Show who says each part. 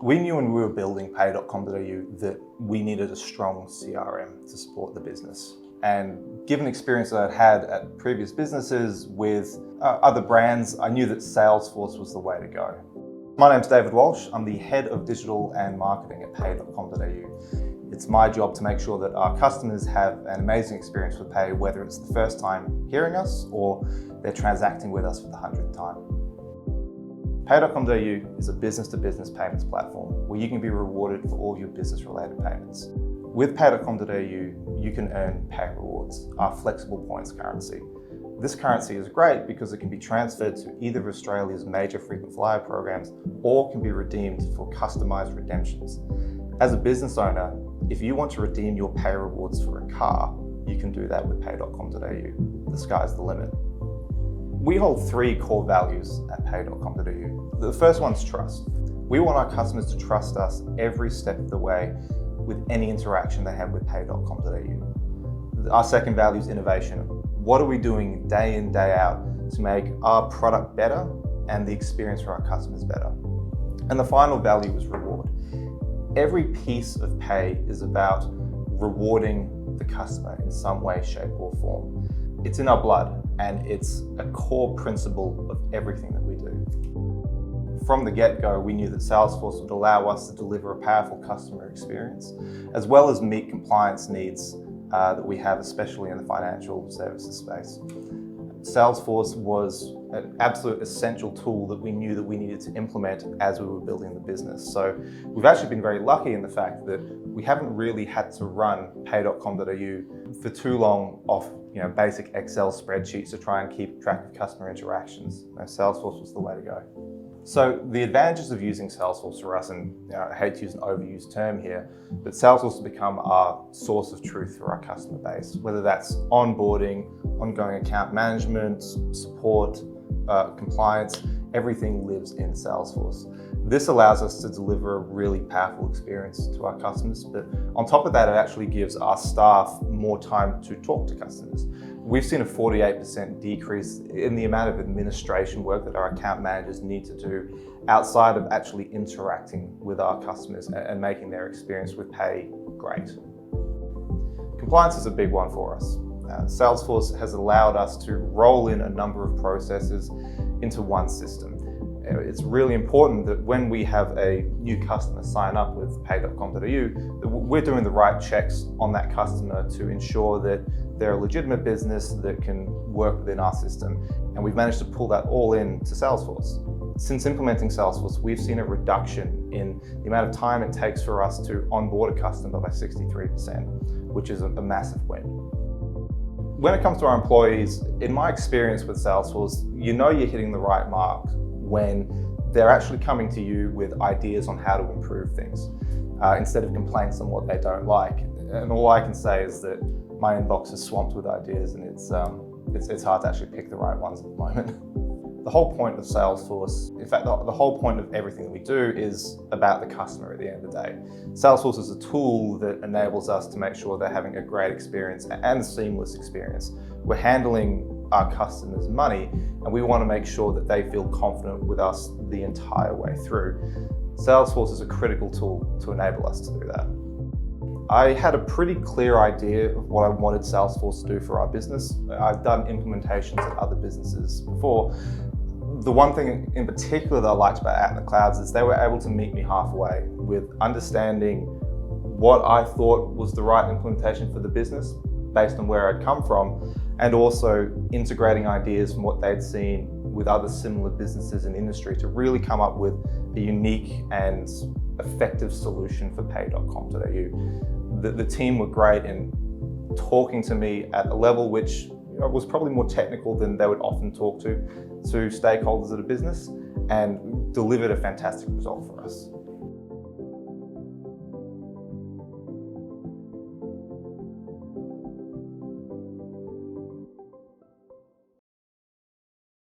Speaker 1: We knew when we were building pay.com.au that we needed a strong CRM to support the business. And given experience that I'd had at previous businesses with other brands, I knew that Salesforce was the way to go. My name's David Walsh. I'm the head of digital and marketing at pay.com.au. It's my job to make sure that our customers have an amazing experience with Pay, whether it's the first time hearing us or they're transacting with us for the 100th time. Pay.com.au is a business-to-business payments platform where you can be rewarded for all your business-related payments. With Pay.com.au, you can earn Pay rewards, our flexible points currency. This currency is great because it can be transferred to either of Australia's major frequent flyer programs or can be redeemed for customized redemptions. As a business owner, if you want to redeem your Pay rewards for a car, you can do that with Pay.com.au. The sky's the limit. We hold 3 core values at Pay.com.au. The first one's trust. We want our customers to trust us every step of the way with any interaction they have with Pay.com.au. Our second value is innovation. What are we doing day in, day out to make our product better and the experience for our customers better? And the final value is reward. Every piece of Pay is about rewarding the customer in some way, shape or form. It's in our blood and it's a core principle of everything that we do. From the get-go, we knew that Salesforce would allow us to deliver a powerful customer experience, as well as meet compliance needs that we have, especially in the financial services space. Salesforce was an absolute essential tool that we knew that we needed to implement as we were building the business. So we've actually been very lucky in the fact that we haven't really had to run Pay.com.au for too long off basic Excel spreadsheets to try and keep track of customer interactions. Salesforce was the way to go. So the advantages of using Salesforce for us, and I hate to use an overused term here, but Salesforce has become our source of truth for our customer base, whether that's onboarding, ongoing account management, support, compliance, everything lives in Salesforce. This allows us to deliver a really powerful experience to our customers, but on top of that, it actually gives our staff more time to talk to customers. We've seen a 48% decrease in the amount of administration work that our account managers need to do outside of actually interacting with our customers and making their experience with Pay great. Compliance is a big one for us. Salesforce has allowed us to roll in a number of processes into one system. It's really important that when we have a new customer sign up with Pay.com.au, that we're doing the right checks on that customer to ensure that they're a legitimate business that can work within our system. And we've managed to pull that all into Salesforce. Since implementing Salesforce, we've seen a reduction in the amount of time it takes for us to onboard a customer by 63%, which is a massive win. When it comes to our employees, in my experience with Salesforce, you're hitting the right mark when they're actually coming to you with ideas on how to improve things instead of complaints on what they don't like. And all I can say is that my inbox is swamped with ideas and it's hard to actually pick the right ones at the moment. The whole point of Salesforce, in fact, the whole point of everything that we do is about the customer at the end of the day. Salesforce is a tool that enables us to make sure they're having a great experience and a seamless experience. We're handling our customers' money and we want to make sure that they feel confident with us the entire way through. Salesforce is a critical tool to enable us to do that. I had a pretty clear idea of what I wanted Salesforce to do for our business. I've done implementations at other businesses before. The one thing in particular that I liked about Out in the Clouds is they were able to meet me halfway with understanding what I thought was the right implementation for the business based on where I'd come from, and also integrating ideas from what they'd seen with other similar businesses in industry to really come up with a unique and effective solution for Pay.com.au. The team were great in talking to me at a level which was probably more technical than they would often talk to stakeholders at a business, and delivered a fantastic result for us.